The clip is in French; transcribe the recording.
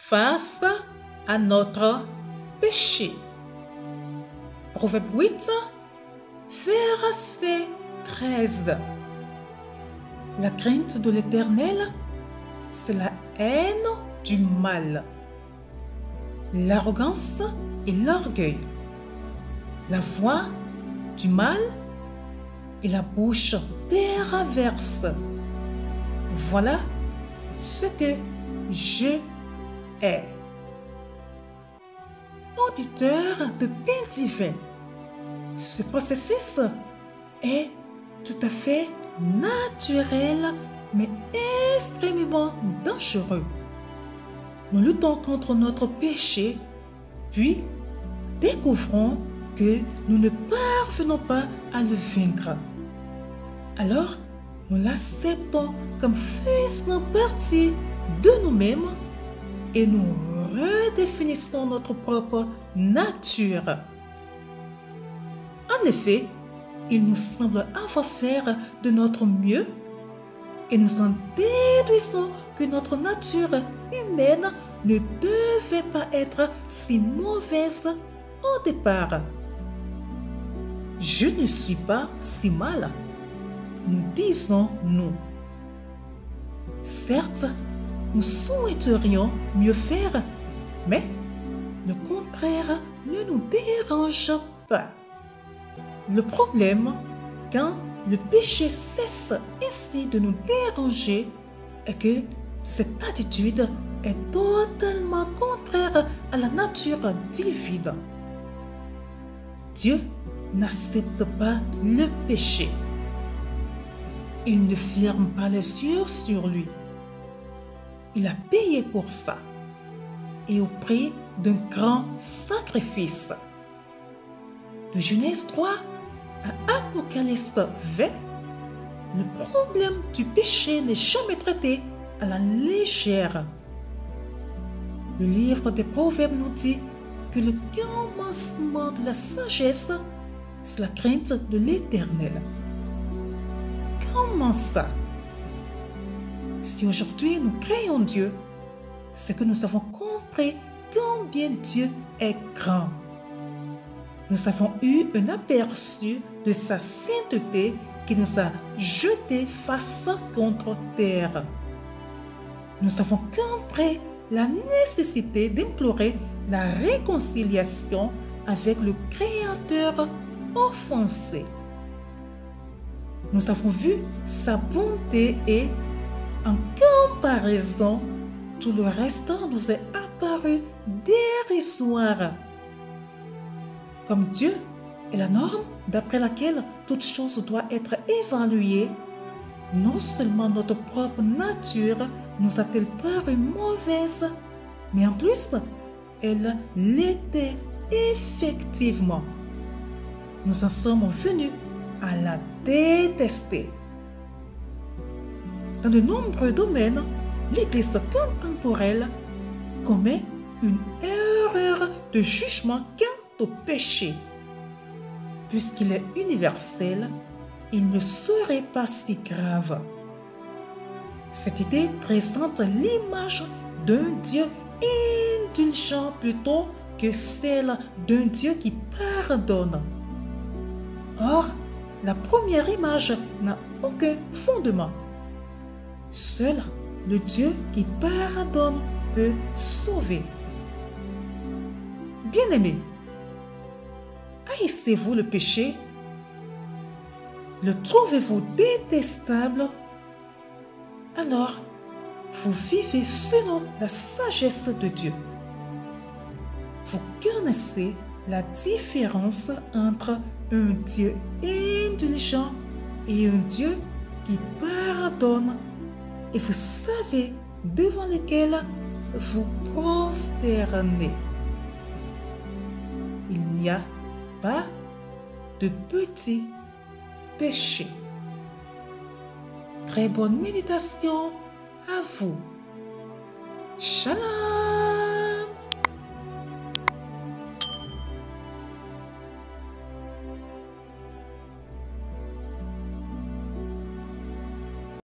face à notre péché. Proverbe 8, verset 13. La crainte de l'Éternel, c'est la haine du mal, l'arrogance et l'orgueil, la voix du mal et la bouche perverse. Voilà ce que je hais. Auditeur de pain divin, ce processus est tout à fait naturel, mais extrêmement dangereux. Nous luttons contre notre péché, puis découvrons que nous ne parvenons pas à le vaincre. Alors, nous l'acceptons comme faisant partie de nous-mêmes et nous redéfinissons notre propre nature. En effet, il nous semble avoir fait de notre mieux et nous en déduisons que notre nature humaine ne devait pas être si mauvaise au départ. Je ne suis pas si mal, nous disons-nous. Certes, nous souhaiterions mieux faire, mais le contraire ne nous dérange pas. Le problème, quand le péché cesse ainsi de nous déranger, est que cette attitude est totalement contraire à la nature divine. Dieu n'accepte pas le péché. Il ne ferme pas les yeux sur lui. Il a payé pour ça, et au prix d'un grand sacrifice. De Genèse 3 à Apocalypse 20, le problème du péché n'est jamais traité à la légère. Le livre des Proverbes nous dit que le commencement de la sagesse, c'est la crainte de l'Éternel. Comment ça? Si aujourd'hui nous créons Dieu, c'est que nous avons compris combien Dieu est grand. Nous avons eu un aperçu de sa sainteté qui nous a jetés face contre terre. Nous avons compris la nécessité d'implorer la réconciliation avec le Créateur offensé. Nous avons vu sa bonté et, en comparaison, tout le reste nous est apparu dérisoire. Comme Dieu est la norme d'après laquelle toute chose doit être évaluée, non seulement notre propre nature nous a-t-elle paru mauvaise, mais en plus, elle l'était effectivement. Nous en sommes venus à la détester. Dans de nombreux domaines, l'Église contemporaine commet une erreur de jugement quant au péché. Puisqu'il est universel, il ne serait pas si grave. Cette idée présente l'image d'un Dieu indulgent plutôt que celle d'un Dieu qui pardonne. Or, la première image n'a aucun fondement. Seul le Dieu qui pardonne peut sauver. Bien-aimés, haïssez-vous le péché? Le trouvez-vous détestable? Alors, vous vivez selon la sagesse de Dieu. Vous connaissez la différence entre un Dieu indulgent et un Dieu qui pardonne, et vous savez devant lequel vous prosternez. Il n'y a pas de petits péchés. Très bonne méditation à vous. Shalom!